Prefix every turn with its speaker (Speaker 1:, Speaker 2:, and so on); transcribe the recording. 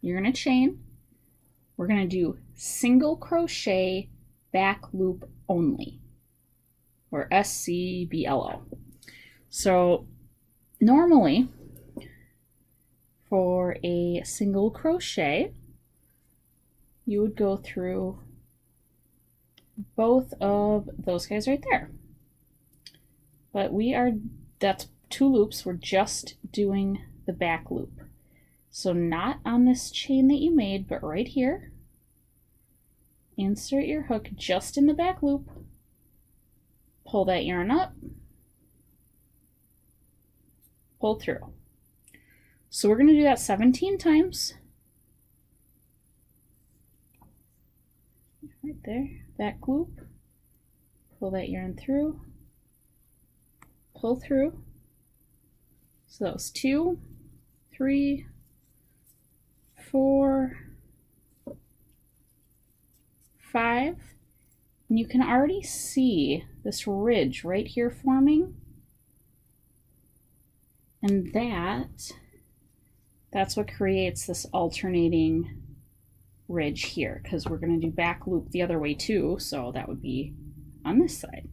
Speaker 1: you're going to chain. We're going to do single crochet back loop only, or SCBLO. So normally for a single crochet, you would go through both of those guys right there. But that's 2 loops, we're just doing the back loop. So not on this chain that you made, but right here. Insert your hook just in the back loop. Pull that yarn up. Pull through. So we're going to do that 17 times. Right there, back loop. Pull that yarn through. Pull through. So that was 2, 3, 4, 5, and you can already see this ridge right here forming, and that's what creates this alternating ridge here, because we're going to do back loop the other way too, so that would be on this side.